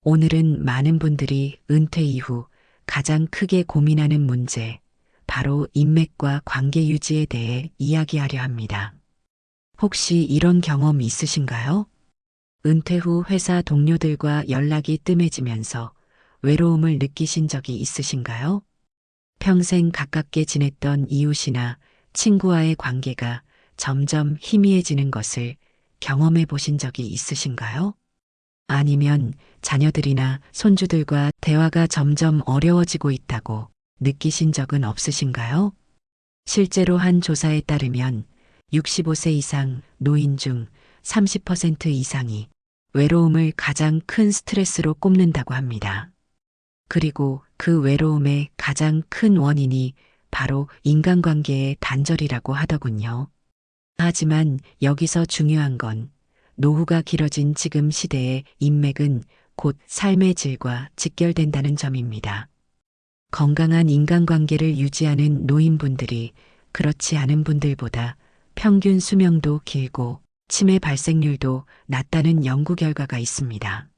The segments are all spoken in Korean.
오늘은 많은 분들이 은퇴 이후 가장 크게 고민하는 문제, 바로 인맥과 관계 유지에 대해 이야기하려 합니다. 혹시 이런 경험 있으신가요? 은퇴 후 회사 동료들과 연락이 뜸해지면서 외로움을 느끼신 적이 있으신가요? 평생 가깝게 지냈던 이웃이나 친구와의 관계가 점점 희미해지는 것을 경험해 보신 적이 있으신가요? 아니면 자녀들이나 손주들과 대화가 점점 어려워지고 있다고 느끼신 적은 없으신가요? 실제로 한 조사에 따르면 65세 이상 노인 중 30% 이상이 외로움을 가장 큰 스트레스로 꼽는다고 합니다. 그리고 그 외로움의 가장 큰 원인이 바로 인간관계의 단절이라고 하더군요. 하지만 여기서 중요한 건 노후가 길어진 지금 시대의 인맥은 곧 삶의 질과 직결된다는 점입니다. 건강한 인간관계를 유지하는 노인분들이 그렇지 않은 분들보다 평균 수명도 길고 치매 발생률도 낮다는 연구 결과가 있습니다.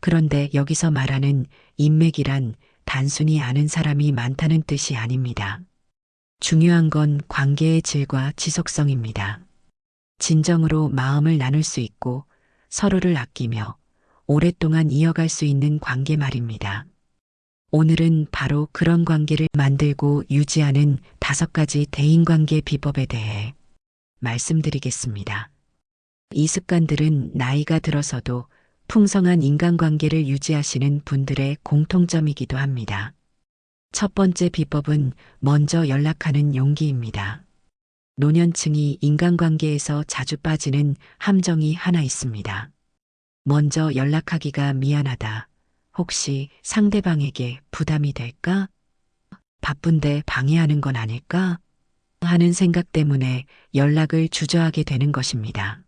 그런데 여기서 말하는 인맥이란 단순히 아는 사람이 많다는 뜻이 아닙니다. 중요한 건 관계의 질과 지속성입니다. 진정으로 마음을 나눌 수 있고 서로를 아끼며 오랫동안 이어갈 수 있는 관계 말입니다. 오늘은 바로 그런 관계를 만들고 유지하는 5가지 대인관계 비법에 대해 말씀드리겠습니다. 이 습관들은 나이가 들어서도 풍성한 인간관계를 유지하시는 분들의 공통점이기도 합니다. 첫 번째 비법은 먼저 연락하는 용기입니다. 노년층이 인간관계에서 자주 빠지는 함정이 하나 있습니다. 먼저 연락하기가 미안하다. 혹시 상대방에게 부담이 될까? 바쁜데 방해하는 건 아닐까? 하는 생각 때문에 연락을 주저하게 되는 것입니다.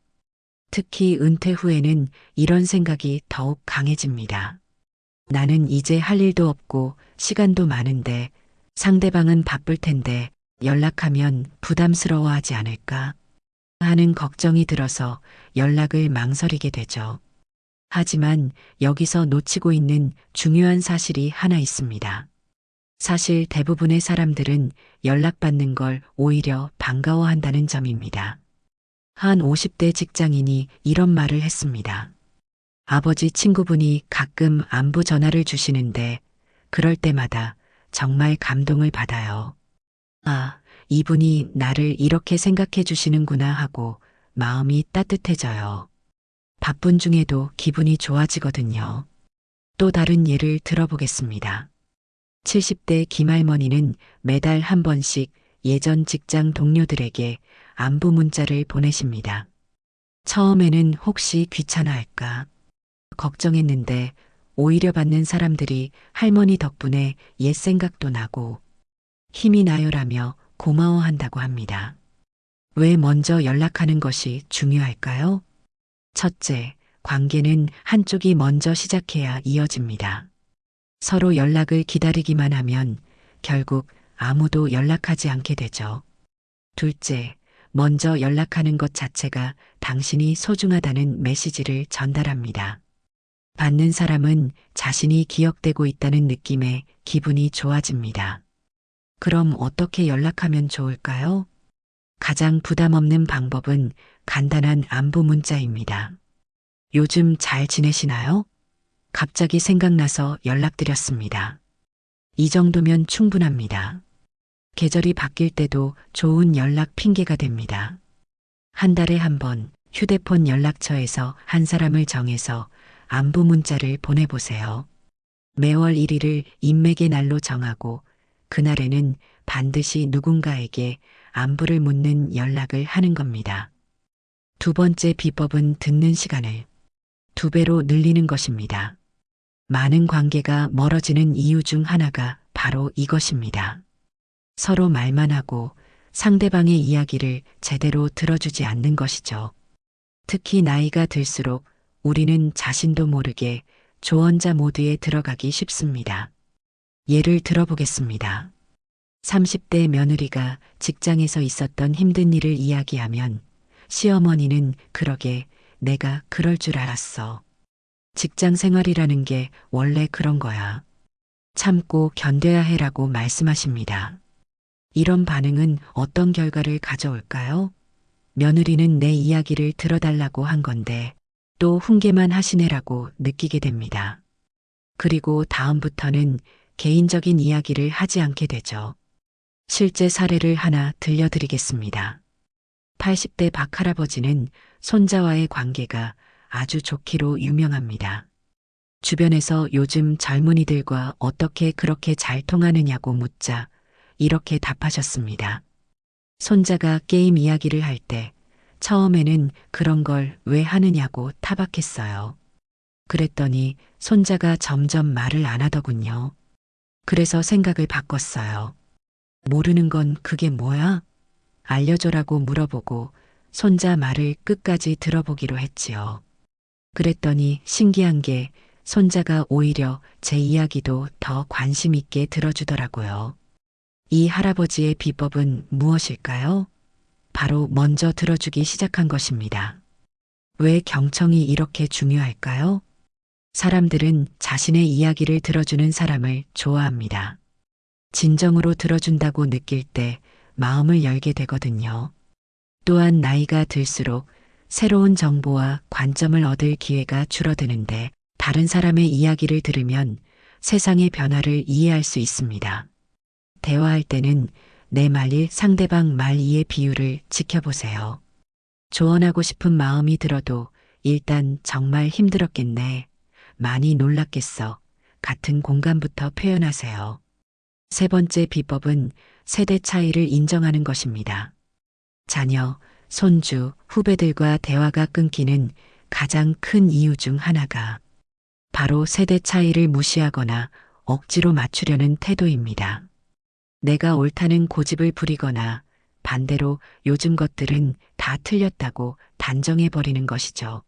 특히 은퇴 후에는 이런 생각이 더욱 강해집니다. 나는 이제 할 일도 없고 시간도 많은데 상대방은 바쁠 텐데 연락하면 부담스러워하지 않을까 하는 걱정이 들어서 연락을 망설이게 되죠. 하지만 여기서 놓치고 있는 중요한 사실이 하나 있습니다. 사실 대부분의 사람들은 연락받는 걸 오히려 반가워한다는 점입니다. 한 50대 직장인이 이런 말을 했습니다. 아버지 친구분이 가끔 안부 전화를 주시는데 그럴 때마다 정말 감동을 받아요. 아, 이분이 나를 이렇게 생각해 주시는구나 하고 마음이 따뜻해져요. 바쁜 중에도 기분이 좋아지거든요. 또 다른 예를 들어보겠습니다. 70대 김할머니는 매달 한 번씩 예전 직장 동료들에게 안부 문자를 보내십니다. 처음에는 혹시 귀찮아할까 걱정했는데 오히려 받는 사람들이 할머니 덕분에 옛 생각도 나고 힘이 나요라며 고마워한다고 합니다. 왜 먼저 연락하는 것이 중요할까요? 첫째, 관계는 한쪽이 먼저 시작해야 이어집니다. 서로 연락을 기다리기만 하면 결국 아무도 연락하지 않게 되죠. 둘째, 먼저 연락하는 것 자체가 당신이 소중하다는 메시지를 전달합니다. 받는 사람은 자신이 기억되고 있다는 느낌에 기분이 좋아집니다. 그럼 어떻게 연락하면 좋을까요? 가장 부담 없는 방법은 간단한 안부 문자입니다. 요즘 잘 지내시나요? 갑자기 생각나서 연락드렸습니다. 이 정도면 충분합니다. 계절이 바뀔 때도 좋은 연락 핑계가 됩니다. 한 달에 한 번 휴대폰 연락처에서 한 사람을 정해서 안부 문자를 보내보세요. 매월 1일을 인맥의 날로 정하고 그날에는 반드시 누군가에게 안부를 묻는 연락을 하는 겁니다. 두 번째 비법은 듣는 시간을 2배로 늘리는 것입니다. 많은 관계가 멀어지는 이유 중 하나가 바로 이것입니다. 서로 말만 하고 상대방의 이야기를 제대로 들어주지 않는 것이죠. 특히 나이가 들수록 우리는 자신도 모르게 조언자 모드에 들어가기 쉽습니다. 예를 들어보겠습니다. 30대 며느리가 직장에서 있었던 힘든 일을 이야기하면 시어머니는 그러게 내가 그럴 줄 알았어. 직장 생활이라는 게 원래 그런 거야. 참고 견뎌야 해라고 말씀하십니다. 이런 반응은 어떤 결과를 가져올까요? 며느리는 내 이야기를 들어달라고 한 건데 또 훈계만 하시네라고 느끼게 됩니다. 그리고 다음부터는 개인적인 이야기를 하지 않게 되죠. 실제 사례를 하나 들려드리겠습니다. 80대 박할아버지는 손자와의 관계가 아주 좋기로 유명합니다. 주변에서 요즘 젊은이들과 어떻게 그렇게 잘 통하느냐고 묻자 이렇게 답하셨습니다. 손자가 게임 이야기를 할 때 처음에는 그런 걸 왜 하느냐고 타박했어요. 그랬더니 손자가 점점 말을 안 하더군요. 그래서 생각을 바꿨어요. 모르는 건 그게 뭐야? 알려줘라고 물어보고 손자 말을 끝까지 들어보기로 했지요. 그랬더니 신기한 게 손자가 오히려 제 이야기도 더 관심 있게 들어주더라고요. 이 할아버지의 비법은 무엇일까요? 바로 먼저 들어주기 시작한 것입니다. 왜 경청이 이렇게 중요할까요? 사람들은 자신의 이야기를 들어주는 사람을 좋아합니다. 진정으로 들어준다고 느낄 때 마음을 열게 되거든요. 또한 나이가 들수록 새로운 정보와 관점을 얻을 기회가 줄어드는데 다른 사람의 이야기를 들으면 세상의 변화를 이해할 수 있습니다. 대화할 때는 내 말이 상대방 말 이해 비율을 지켜보세요. 조언하고 싶은 마음이 들어도 일단 정말 힘들었겠네. 많이 놀랐겠어. 같은 공감부터 표현하세요. 세 번째 비법은 세대 차이를 인정하는 것입니다. 자녀, 손주, 후배들과 대화가 끊기는 가장 큰 이유 중 하나가 바로 세대 차이를 무시하거나 억지로 맞추려는 태도입니다. 내가 옳다는 고집을 부리거나 반대로 요즘 것들은 다 틀렸다고 단정해버리는 것이죠.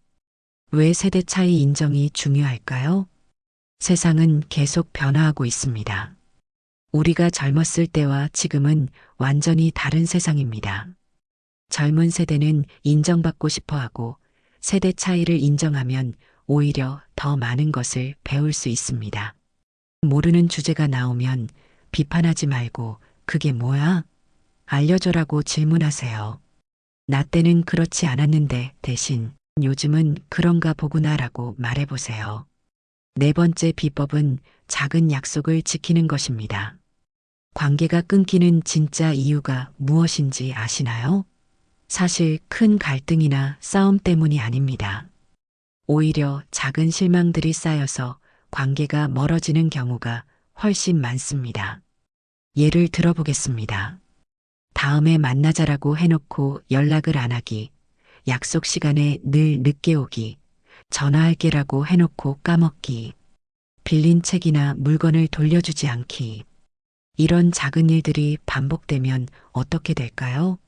왜 세대 차이 인정이 중요할까요? 세상은 계속 변화하고 있습니다. 우리가 젊었을 때와 지금은 완전히 다른 세상입니다. 젊은 세대는 인정받고 싶어 하고 세대 차이를 인정하면 오히려 더 많은 것을 배울 수 있습니다. 모르는 주제가 나오면 비판하지 말고 그게 뭐야? 알려줘라고 질문하세요. 나 때는 그렇지 않았는데 대신 요즘은 그런가 보구나라고 말해보세요. 네 번째 비법은 작은 약속을 지키는 것입니다. 관계가 끊기는 진짜 이유가 무엇인지 아시나요? 사실 큰 갈등이나 싸움 때문이 아닙니다. 오히려 작은 실망들이 쌓여서 관계가 멀어지는 경우가 훨씬 많습니다. 예를 들어보겠습니다. 다음에 만나자라고 해놓고 연락을 안 하기, 약속 시간에 늘 늦게 오기, 전화할게라고 해놓고 까먹기, 빌린 책이나 물건을 돌려주지 않기. 이런 작은 일들이 반복되면 어떻게 될까요?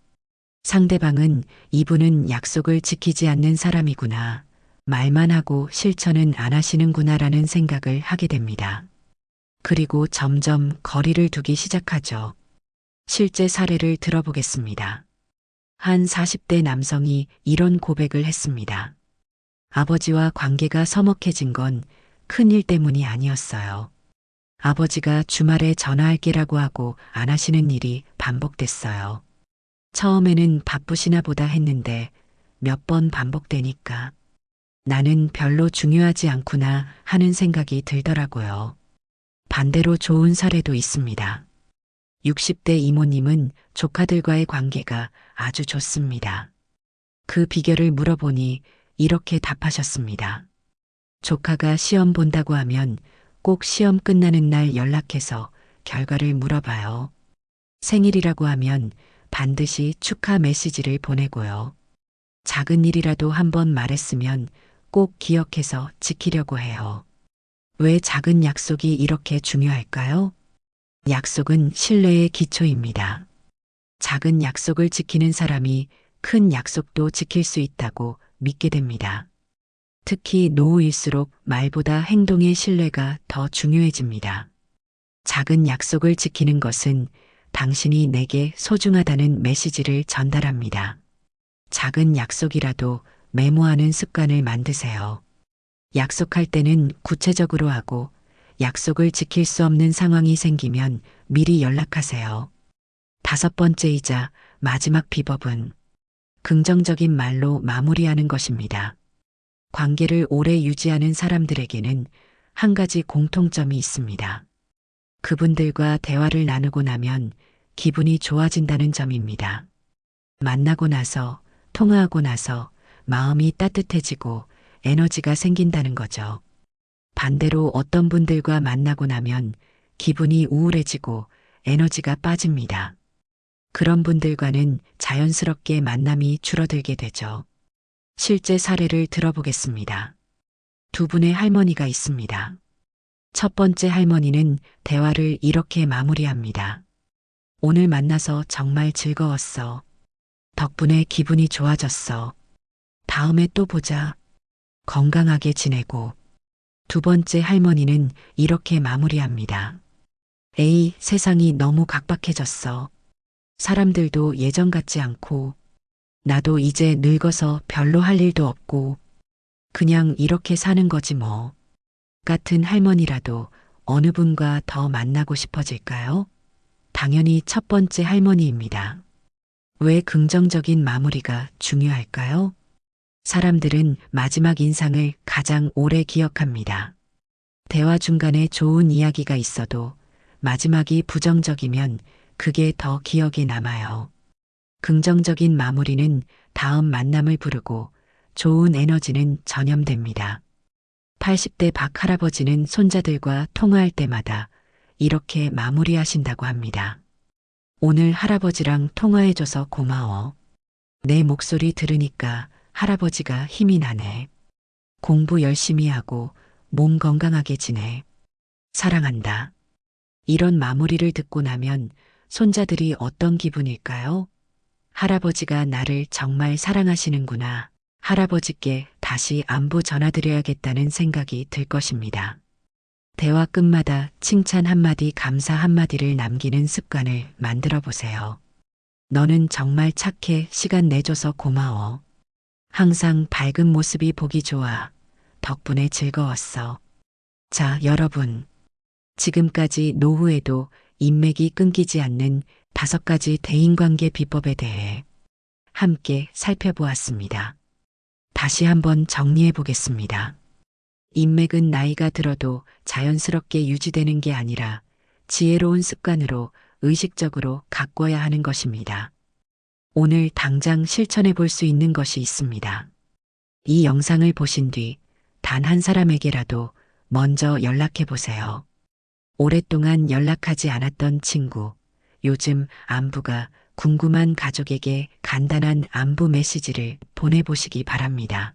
상대방은 이분은 약속을 지키지 않는 사람이구나. 말만 하고 실천은 안 하시는구나라는 생각을 하게 됩니다. 그리고 점점 거리를 두기 시작하죠. 실제 사례를 들어보겠습니다. 한 40대 남성이 이런 고백을 했습니다. 아버지와 관계가 서먹해진 건 큰일 때문이 아니었어요. 아버지가 주말에 전화할게라고 하고 안 하시는 일이 반복됐어요. 처음에는 바쁘시나 보다 했는데 몇 번 반복되니까 나는 별로 중요하지 않구나 하는 생각이 들더라고요. 반대로 좋은 사례도 있습니다. 60대 이모님은 조카들과의 관계가 아주 좋습니다. 그 비결을 물어보니 이렇게 답하셨습니다. 조카가 시험 본다고 하면 꼭 시험 끝나는 날 연락해서 결과를 물어봐요. 생일이라고 하면 반드시 축하 메시지를 보내고요. 작은 일이라도 한번 말했으면 꼭 기억해서 지키려고 해요. 왜 작은 약속이 이렇게 중요할까요? 약속은 신뢰의 기초입니다. 작은 약속을 지키는 사람이 큰 약속도 지킬 수 있다고 믿게 됩니다. 특히 노후일수록 말보다 행동의 신뢰가 더 중요해집니다. 작은 약속을 지키는 것은 당신이 내게 소중하다는 메시지를 전달합니다. 작은 약속이라도 메모하는 습관을 만드세요. 약속할 때는 구체적으로 하고 약속을 지킬 수 없는 상황이 생기면 미리 연락하세요. 다섯 번째이자 마지막 비법은 긍정적인 말로 마무리하는 것입니다. 관계를 오래 유지하는 사람들에게는 한 가지 공통점이 있습니다. 그분들과 대화를 나누고 나면 기분이 좋아진다는 점입니다. 만나고 나서, 통화하고 나서 마음이 따뜻해지고 에너지가 생긴다는 거죠. 반대로 어떤 분들과 만나고 나면 기분이 우울해지고 에너지가 빠집니다. 그런 분들과는 자연스럽게 만남이 줄어들게 되죠. 실제 사례를 들어보겠습니다. 두 분의 할머니가 있습니다. 첫 번째 할머니는 대화를 이렇게 마무리합니다. 오늘 만나서 정말 즐거웠어. 덕분에 기분이 좋아졌어. 다음에 또 보자. 건강하게 지내고. 두 번째 할머니는 이렇게 마무리합니다. 에이, 세상이 너무 각박해졌어. 사람들도 예전 같지 않고, 나도 이제 늙어서 별로 할 일도 없고, 그냥 이렇게 사는 거지 뭐. 같은 할머니라도 어느 분과 더 만나고 싶어질까요? 당연히 첫 번째 할머니입니다. 왜 긍정적인 마무리가 중요할까요? 사람들은 마지막 인상을 가장 오래 기억합니다. 대화 중간에 좋은 이야기가 있어도 마지막이 부정적이면 그게 더 기억에 남아요. 긍정적인 마무리는 다음 만남을 부르고 좋은 에너지는 전염됩니다. 80대 박 할아버지는 손자들과 통화할 때마다 이렇게 마무리하신다고 합니다. 오늘 할아버지랑 통화해줘서 고마워. 내 목소리 들으니까 할아버지가 힘이 나네. 공부 열심히 하고 몸 건강하게 지내. 사랑한다. 이런 마무리를 듣고 나면 손자들이 어떤 기분일까요? 할아버지가 나를 정말 사랑하시는구나. 할아버지께 다시 안부 전화드려야겠다는 생각이 들 것입니다. 대화 끝마다 칭찬 한마디, 감사 한마디를 남기는 습관을 만들어 보세요. 너는 정말 착해. 시간 내줘서 고마워. 항상 밝은 모습이 보기 좋아. 덕분에 즐거웠어. 자, 여러분. 지금까지 노후에도 인맥이 끊기지 않는 5가지 대인관계 비법에 대해 함께 살펴보았습니다. 다시 한번 정리해 보겠습니다. 인맥은 나이가 들어도 자연스럽게 유지되는 게 아니라 지혜로운 습관으로 의식적으로 가꿔야 하는 것입니다. 오늘 당장 실천해 볼 수 있는 것이 있습니다. 이 영상을 보신 뒤 단 한 사람에게라도 먼저 연락해 보세요. 오랫동안 연락하지 않았던 친구, 요즘 안부가 궁금한 가족에게 간단한 안부 메시지를 보내보시기 바랍니다.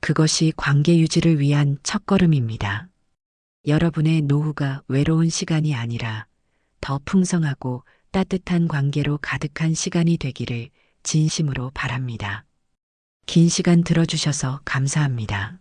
그것이 관계 유지를 위한 첫걸음입니다. 여러분의 노후가 외로운 시간이 아니라 더 풍성하고 따뜻한 관계로 가득한 시간이 되기를 진심으로 바랍니다. 긴 시간 들어주셔서 감사합니다.